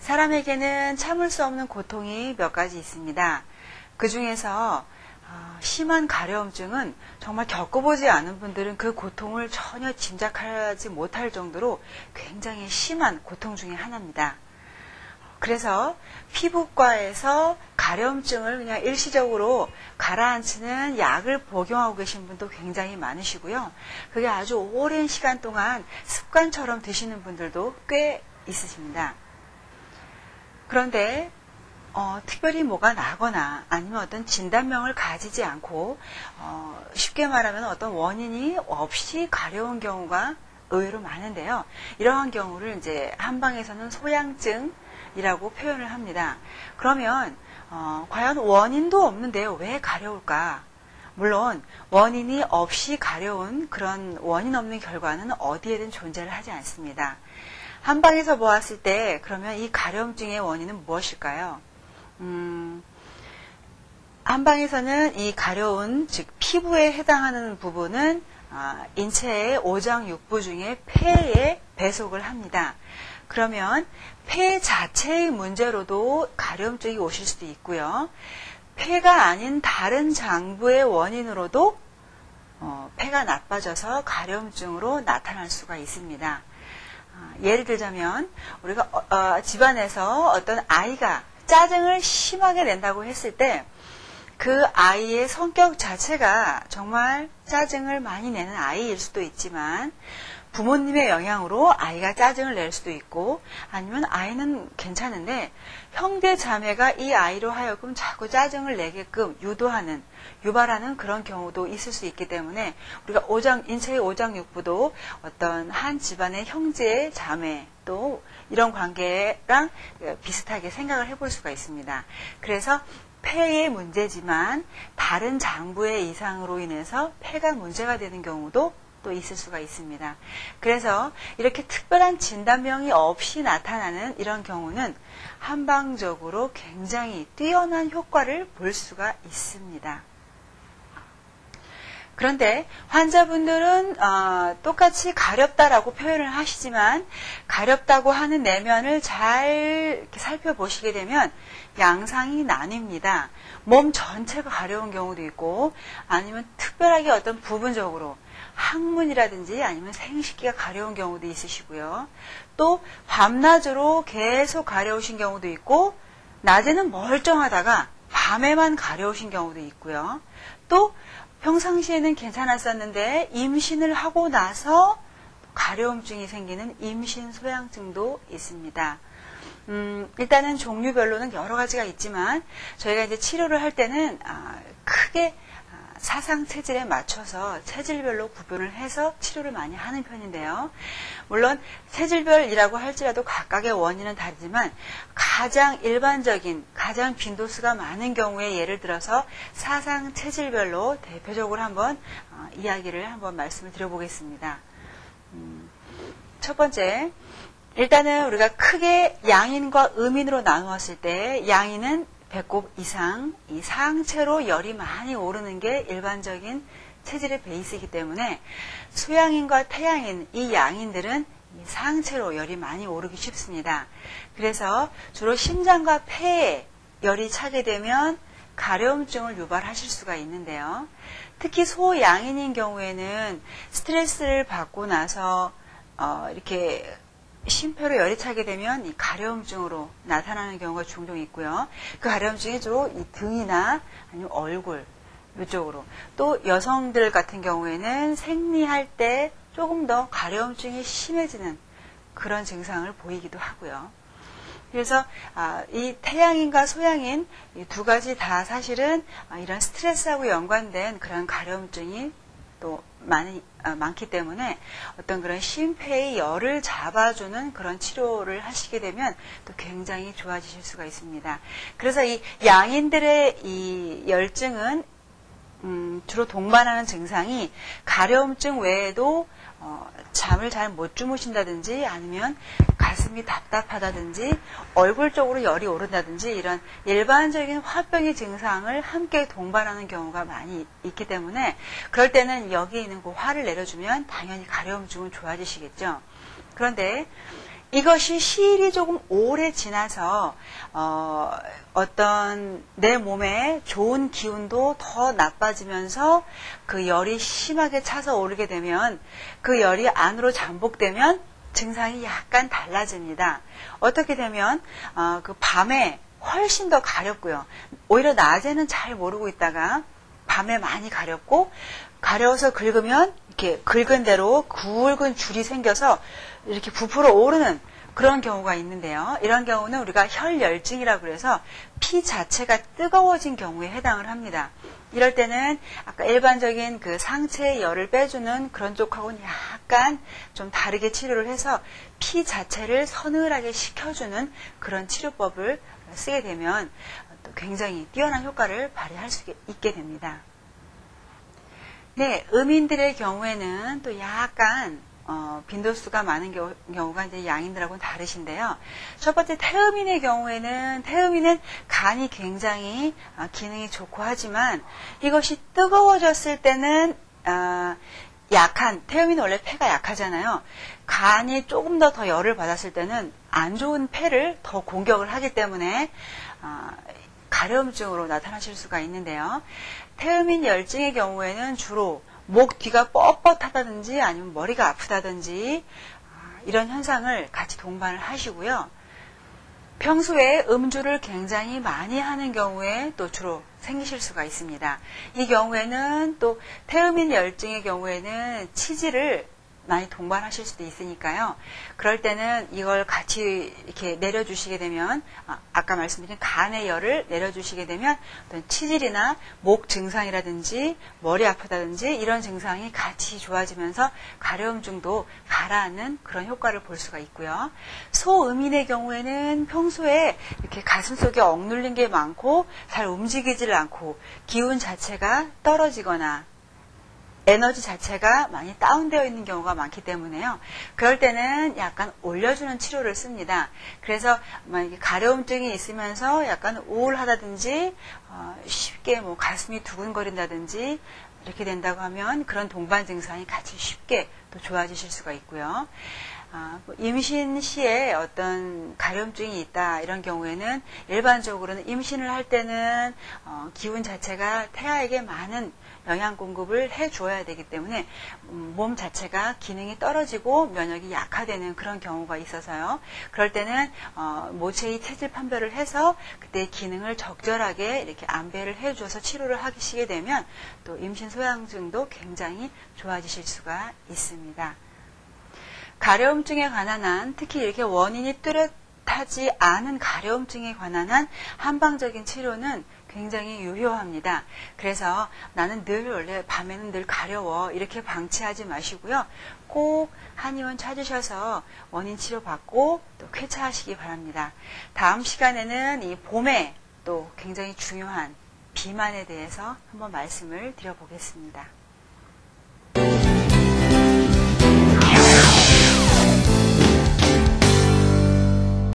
사람에게는 참을 수 없는 고통이 몇 가지 있습니다. 그 중에서 심한 가려움증은 정말 겪어보지 않은 분들은 그 고통을 전혀 짐작하지 못할 정도로 굉장히 심한 고통 중에 하나입니다. 그래서 피부과에서 가려움증을 그냥 일시적으로 가라앉히는 약을 복용하고 계신 분도 굉장히 많으시고요. 그게 아주 오랜 시간 동안 습관처럼 드시는 분들도 꽤 있으십니다. 그런데 특별히 뭐가 나거나 아니면 어떤 진단명을 가지지 않고 쉽게 말하면 어떤 원인이 없이 가려운 경우가 의외로 많은데요. 이러한 경우를 이제 한방에서는 소양증이라고 표현을 합니다. 그러면 과연 원인도 없는데요. 왜 가려울까? 물론 원인이 없이 가려운 그런 원인 없는 결과는 어디에든 존재를 하지 않습니다. 한방에서 보았을 때 그러면 이 가려움증의 원인은 무엇일까요? 한방에서는 이 가려운, 즉 피부에 해당하는 부분은 인체의 오장육부 중에 폐에 배속을 합니다. 그러면 폐 자체의 문제로도 가려움증이 오실 수도 있고요. 폐가 아닌 다른 장부의 원인으로도 폐가 나빠져서 가려움증으로 나타날 수가 있습니다. 예를 들자면 우리가 집안에서 어떤 아이가 짜증을 심하게 낸다고 했을 때 그 아이의 성격 자체가 정말 짜증을 많이 내는 아이일 수도 있지만 부모님의 영향으로 아이가 짜증을 낼 수도 있고 아니면 아이는 괜찮은데 형제 자매가 이 아이로 하여금 자꾸 짜증을 내게끔 유발하는 그런 경우도 있을 수 있기 때문에 우리가 인체의 오장육부도 어떤 한 집안의 형제 자매 또 이런 관계랑 비슷하게 생각을 해볼 수가 있습니다. 그래서 폐의 문제지만 다른 장부의 이상으로 인해서 폐가 문제가 되는 경우도 또 있을 수가 있습니다. 그래서 이렇게 특별한 진단명이 없이 나타나는 이런 경우는 한방적으로 굉장히 뛰어난 효과를 볼 수가 있습니다. 그런데 환자분들은 똑같이 가렵다라고 표현을 하시지만 가렵다고 하는 내면을 잘 이렇게 살펴보시게 되면 양상이 나뉩니다. 몸 전체가 가려운 경우도 있고 아니면 특별하게 어떤 부분적으로 항문이라든지 아니면 생식기가 가려운 경우도 있으시고요. 또 밤낮으로 계속 가려우신 경우도 있고 낮에는 멀쩡하다가 밤에만 가려우신 경우도 있고요. 또 평상시에는 괜찮았었는데 임신을 하고 나서 가려움증이 생기는 임신 소양증도 있습니다. 일단은 종류별로는 여러 가지가 있지만 저희가 이제 치료를 할 때는 크게 사상 체질에 맞춰서 체질별로 구분을 해서 치료를 많이 하는 편인데요. 물론 체질별이라고 할지라도 각각의 원인은 다르지만 가장 일반적인, 가장 빈도수가 많은 경우에 예를 들어서 사상 체질별로 대표적으로 한번 이야기를 한번 말씀을 드려보겠습니다. 첫 번째, 일단은 우리가 크게 양인과 음인으로 나누었을 때 양인은 배꼽 이상, 이 상체로 열이 많이 오르는 게 일반적인 체질의 베이스이기 때문에 수양인과 태양인, 이 양인들은 상체로 열이 많이 오르기 쉽습니다. 그래서 주로 심장과 폐에 열이 차게 되면 가려움증을 유발하실 수가 있는데요. 특히 소양인인 경우에는 스트레스를 받고 나서 이렇게 심표로 열이 차게 되면 이 가려움증으로 나타나는 경우가 종종 있고요. 그 가려움증이 주로 이 등이나 아니면 얼굴 이쪽으로, 또 여성들 같은 경우에는 생리할 때 조금 더 가려움증이 심해지는 그런 증상을 보이기도 하고요. 그래서 이 태양인과 소양인 이 두 가지 다 사실은 이런 스트레스하고 연관된 그런 가려움증이 또 많기 때문에 어떤 그런 심폐의 열을 잡아주는 그런 치료를 하시게 되면 또 굉장히 좋아지실 수가 있습니다. 그래서 이 양인들의 이 열증은 주로 동반하는 증상이 가려움증 외에도 잠을 잘 못 주무신다든지 아니면 가슴이 답답하다든지 얼굴 쪽으로 열이 오른다든지 이런 일반적인 화병의 증상을 함께 동반하는 경우가 많이 있기 때문에 그럴 때는 여기에 있는 그 화를 내려주면 당연히 가려움증은 좋아지시겠죠. 그런데 이것이 시일이 조금 오래 지나서 어떤 내 몸에 좋은 기운도 더 나빠지면서 그 열이 심하게 차서 오르게 되면 그 열이 안으로 잠복되면 증상이 약간 달라집니다. 어떻게 되면 그 밤에 훨씬 더 가렵고요. 오히려 낮에는 잘 모르고 있다가 밤에 많이 가렵고 가려워서 긁으면 이렇게 긁은 대로 굵은 줄이 생겨서 이렇게 부풀어 오르는 그런 경우가 있는데요. 이런 경우는 우리가 혈열증이라고 해서 피 자체가 뜨거워진 경우에 해당을 합니다. 이럴 때는 아까 일반적인 그 상체의 열을 빼주는 그런 쪽하고는 약간 좀 다르게 치료를 해서 피 자체를 서늘하게 식혀주는 그런 치료법을 쓰게 되면 또 굉장히 뛰어난 효과를 발휘할 수 있게 됩니다. 네, 음인들의 경우에는 또 약간 빈도수가 많은 경우가 이제 양인들하고는 다르신데요. 첫 번째 태음인의 경우에는 태음인은 간이 굉장히 기능이 좋고 하지만 이것이 뜨거워졌을 때는 태음인은 원래 폐가 약하잖아요. 간이 조금 더 열을 받았을 때는 안 좋은 폐를 더 공격을 하기 때문에 가려움증으로 나타나실 수가 있는데요. 태음인 열증의 경우에는 주로 목 뒤가 뻣뻣하다든지 아니면 머리가 아프다든지 이런 현상을 같이 동반을 하시고요. 평소에 음주를 굉장히 많이 하는 경우에 또 주로 생기실 수가 있습니다. 이 경우에는 또 태음인 열증의 경우에는 치질을 많이 동반하실 수도 있으니까요. 그럴 때는 이걸 같이 이렇게 내려주시게 되면 아까 말씀드린 간의 열을 내려주시게 되면 어떤 치질이나 목 증상이라든지 머리 아프다든지 이런 증상이 같이 좋아지면서 가려움증도 가라앉는 그런 효과를 볼 수가 있고요. 소음인의 경우에는 평소에 이렇게 가슴 속에 억눌린 게 많고 잘 움직이질 않고 기운 자체가 떨어지거나 에너지 자체가 많이 다운되어 있는 경우가 많기 때문에요. 그럴 때는 약간 올려주는 치료를 씁니다. 그래서 만약에 가려움증이 있으면서 약간 우울하다든지 쉽게 뭐 가슴이 두근거린다든지 이렇게 된다고 하면 그런 동반 증상이 같이 쉽게 또 좋아지실 수가 있고요. 임신 시에 어떤 가려움증이 있다 이런 경우에는 일반적으로는 임신을 할 때는 기운 자체가 태아에게 많은 영양 공급을 해 주어야 되기 때문에 몸 자체가 기능이 떨어지고 면역이 약화되는 그런 경우가 있어서요. 그럴 때는 모체의 체질 판별을 해서 그때 기능을 적절하게 이렇게 안배를 해 줘서 치료를 하시게 되면 또 임신 소양증도 굉장히 좋아지실 수가 있습니다. 가려움증에 관한 한 특히 이렇게 원인이 뚜렷하지 않은 가려움증에 관한 한 한방적인 치료는 굉장히 유효합니다. 그래서 나는 늘 원래 밤에는 늘 가려워 이렇게 방치하지 마시고요. 꼭 한의원 찾으셔서 원인 치료 받고 또 쾌차하시기 바랍니다. 다음 시간에는 이 봄에 또 굉장히 중요한 비만에 대해서 한번 말씀을 드려보겠습니다.